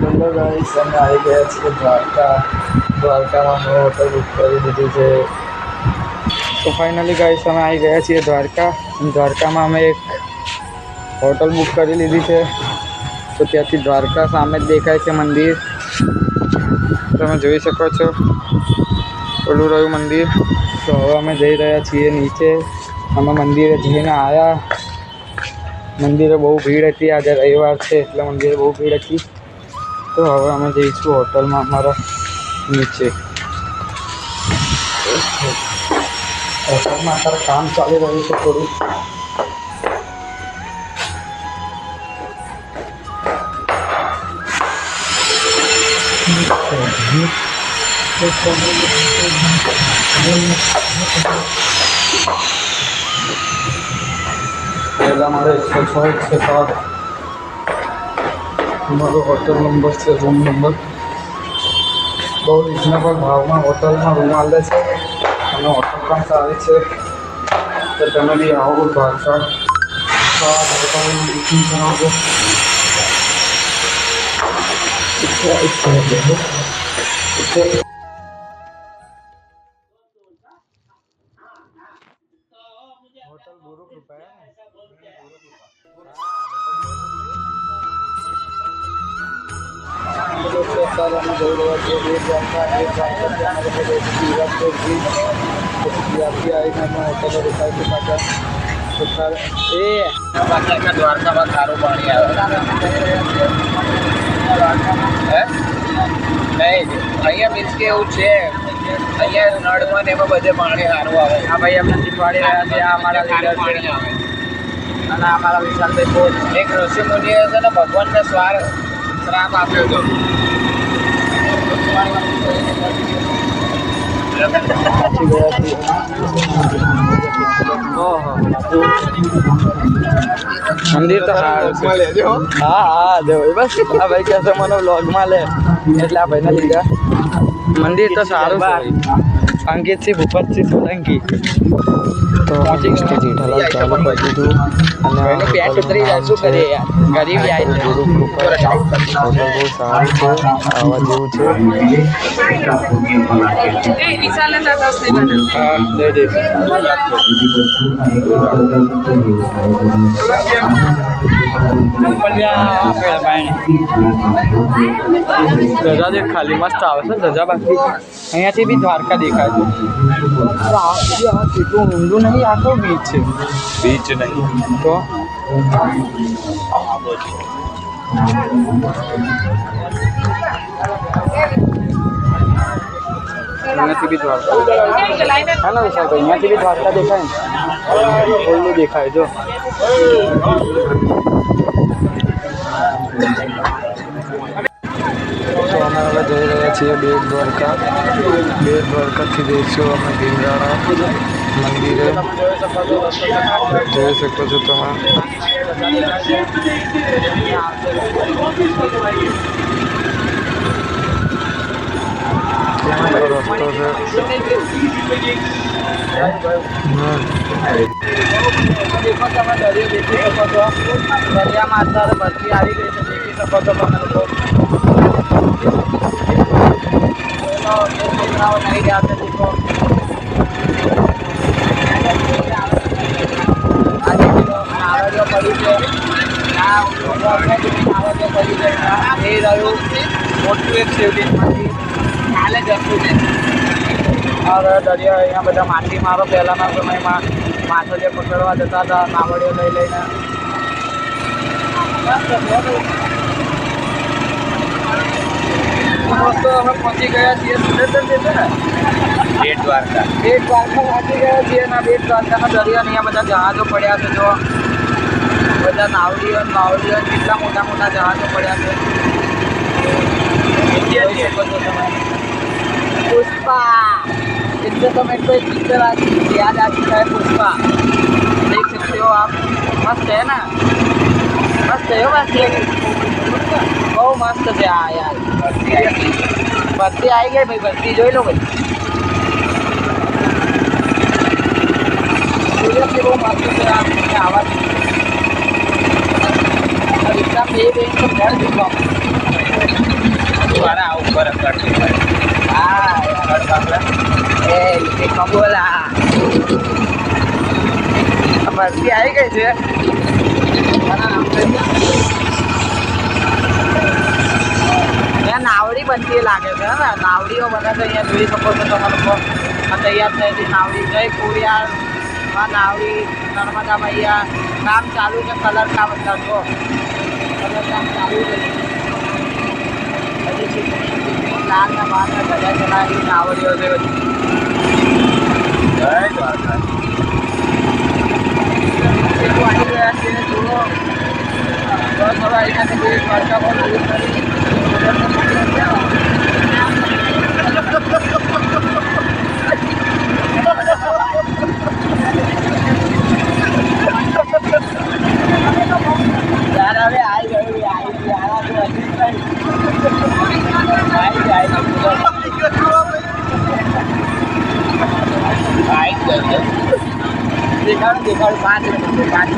Hello guys, અમે આવી ગયા છીએ દ્વારકામાં અમે હોટલ બુક કરી દીધી છે. તો ફાઇનલી ગાઈસ અમે આવી ગયા છીએ દ્વારકામાં અમે એક હોટલ બુક કરી લીધી છે. તો ત્યાંથી દ્વારકા સામે જ દેખાય છે મંદિર, તમે જોઈ શકો છો ઓલું રહ્યું મંદિર. તો હવે અમે જઈ રહ્યા છીએ નીચે. અમે મંદિરે જઈને આવ્યા. મંદિરે બહુ ભીડ હતી, આજે રવિવાર છે એટલે મંદિરે બહુ ભીડ હતી. તો હવે અમે જઈશું હોટલમાં અમારા નીચે. હોટલમાં અત્યારે કામ ચાલી રહ્યું છે થોડું. પહેલાં મારે 106 107 અમારો હોટલ નંબર છે, રૂમ નંબર. બહુ રિઝનેબલ ભાવમાં હોટલમાં રૂમ આવે છે અને હોટલ પણ સારી છે. તો તમે બી આવો દ્વારકા, હોટલનું બુકિંગ કરાવજો. होटल गुरु कृपा है દ્વારકા માં સારું પાણી આવે નહીં અહીંયા મીન્સ કે એવું છે અહીંયા નળમાં ને એમાં બધે પાણી સારું આવે. हाँ भाई, हमने શીખવાડી રહ્યા છે. આ અમારા લીડર પાણી આવે અને અમારા વિશાલભાઈ કોચ. એક ઋષિ મુનિએ છે ને ભગવાનને શ્રાપ આપ્યો હતો. મંદિર તો સારું છે. હા જો બસ આ ભાઈ કહેશે મને વ્લોગમાં લે એટલે આ ભાઈને લીધા. મંદિર તો સારું છે. અંકિતસિંહ ભૂપતસિંહ સોલંકી તો પહોંચી ગયા જેઠાલાલ ચાલુ કરી દીધું. અને પેટ ઉતરી જાય, શું કરીએ યાર, ગરીબ જાય છે. હોટલ બહુ સારું છે, આવા જેવું છે. હા દઈ દે. ધજા દેખ ખાલી મસ્ત આવે છે ધજા. બાકી અહીંયાથી બી દ્વારકા દેખાય છે. કેટલું ઊંડું નહીં, આખો બીચ છે. બીચ નહીં તો અહીંયાથી બી દ્વારકા હા ના વિશાલ ભાઈ, અહીંયાથી બી દ્વારકા દેખાય ને, ઓલું દેખાય જો. તો અમે હવે જઈ રહ્યા છીએ બેટ દ્વારકા. બેટ દ્વારકાથી જઈશું અમે ગિરનારા મંદિરે. જોઈ શકો છો તમે. રસ્તો છે. દરિયામાં અત્યારે ભરતી આવી ગઈ છે, દેખી શકો છો તમે લોકો. છોકરાઓ નહીં ગયા છે દેખો. નાવડીઓ પડી છે, નાવડીઓ પડી છે. એ રહ્યું મોટું એક શિવલિંગમાંથી ચાલે જતું છે. હવે દરિયા અહીંયા બધા માટી મારો પહેલાંના સમયમાં માછો જે પકડવા જતા હતા નાવડીઓ લઈ લઈને. તો અમે પહોંચી ગયા છીએ સુરેન્દ્ર છે ને બેટ દ્વારકા. બેટ દ્વારકા પહોંચી ગયા છીએ અને બેટ દ્વારકાના દરિયા અહીંયા બધા જહાજો પડ્યા છે. જો બધા નાવડીઓ કેટલા મોટા મોટા જહાજો પડ્યા છે. पुष्पा, इससे तो मेरे को एक पिक्चर याद आ चुका है, पुष्पा. देख सकते हो आप, मस्त है ना, मस्त है बस. બહુ મસ્ત છે આ યાર. ભરતી આવી ગઈ ભાઈ, ભરતી જોઈ લો ભાઈ. સિરિયસલી બહુ મસ્ત છે આ આવા રીક્ષા બે તો ઘર દીધો. બોલા ભરતી આવી ગઈ છે. ત્યાં નાવડી બનતી લાગે છે ને, નાવડીઓ બને છે અહીંયા જોઈ શકો છો તમે લોકો. આ તૈયાર થયેલી નાવડી જય કોરિયાર નાવડી નર્મદા મૈયા કામ ચાલુ છે. કલર કામ અંદર જો કલર કામ ચાલુ છે. લાલ ના બાર ધજા ચલાવેલી નાવડીઓ છે બધી. જય દ્વારકા. આવી ગયા છે જુઓ બસ હવે અહીંયાથી કોઈ દ્વારકા પર દેખાડું 5 મિનિટ 5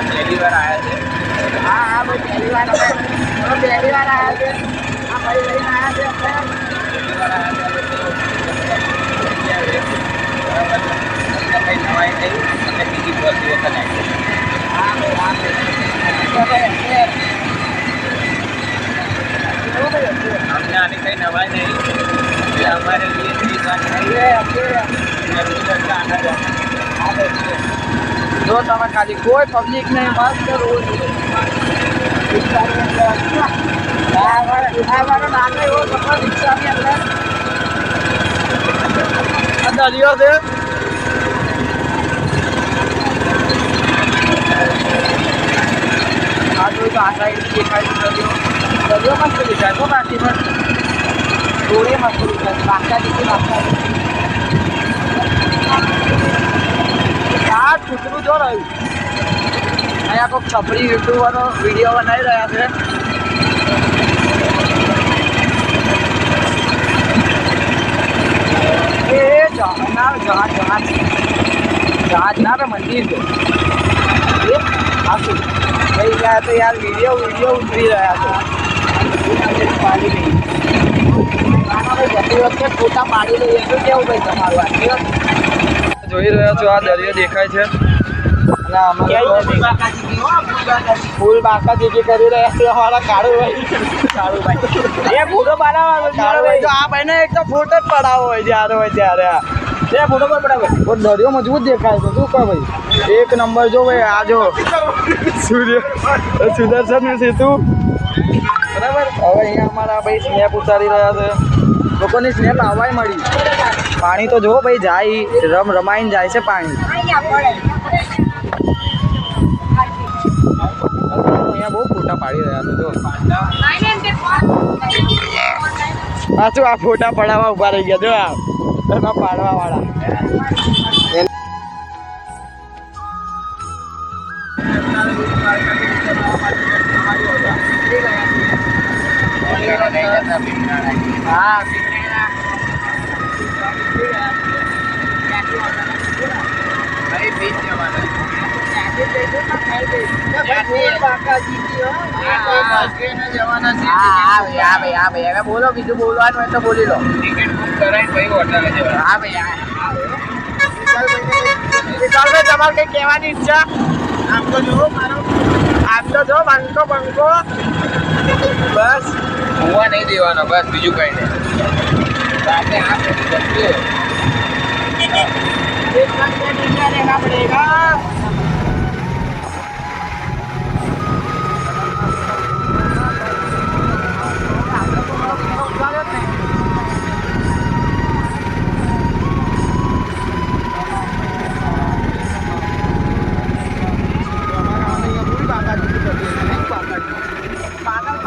પહેલી વાર આવ્યા છે. હા ભાઈ પહેલી વાર આવ્યા છે. હા ભાઈ લઈને આવ્યા છે. કંઈ નવાઈ નહીં અને બીજી વસ્તુ વખત આવી. હા ભાઈ અમને આની કંઈ નવાઈ નહીં એટલે અમારે જો તમે ખાલી કોઈ પબ્લિક નહીં મસ્ત રોડ રિક્ષાની અંદર દરિયો છે. આ જોયું તો આ સાઈડ દેખાય દરિયો મસ્ત દેખાય તો બાકી પણ રોડે મસ્ત દેખાય. બાકા દીધી બાકા આ કૂતરું જો રહ્યું. અહીંયા કોઈક છપરી યુટ્યુબરનો વિડીયો બનાવી રહ્યા છે. એ જહાજ ના મંદિર છે. એ આખું કઈ ગયા તો યાર વિડીયો ઉતરી રહ્યા છે. પાડી નહીં જતી વખતે ફોટા પાડી લઈએ તો કેવું ભાઈ તમારું આટલી જોઈ રહ્યા છો. આ દરિયો દેખાય છે અને ફૂલ બાકા જીકી કરી રહ્યા છે અમારા કાળુભાઈ. એ ફોટો પાડાવવાનો આ ભાઈને એક તો ફોટો જ પડાવો હોય જ્યારે હોય ત્યારે. એ ફોટો પર પડાવે દરિયો મજબૂત દેખાય છે. શું કહો ભાઈ એક નંબર જો ભાઈ. આ જો સુદર્શન સેતુ બરાબર. હવે અહીંયા અમારા ભાઈ સ્નેપ ઉતારી રહ્યા છે. લોકોની સ્નેપ આવવાય મળી. પાણી તો જો ભાઈ જાય રમાઈને જાય છે પાણી. અહીંયા બહુ ફોટા પાડી રહ્યા છે. જો આ શું આ ફોટા પડાવવા ઉભા રહી ગયા. જો આ પાડવા વાળા હા બોલો બીજું બોલવાનું હોય તો બોલી લો. ટિકિટ બુક કરાવી ભાઈ હોટલ જવા. હા ભાઈ વિશાલભાઈ તમારે કઈ કહેવાની ઈચ્છા? આમ તો જો બંકો બસ હોવા નહીં દેવાનો બસ બીજું કઈ નહીં. રાતે આ પડેગા. પાગલ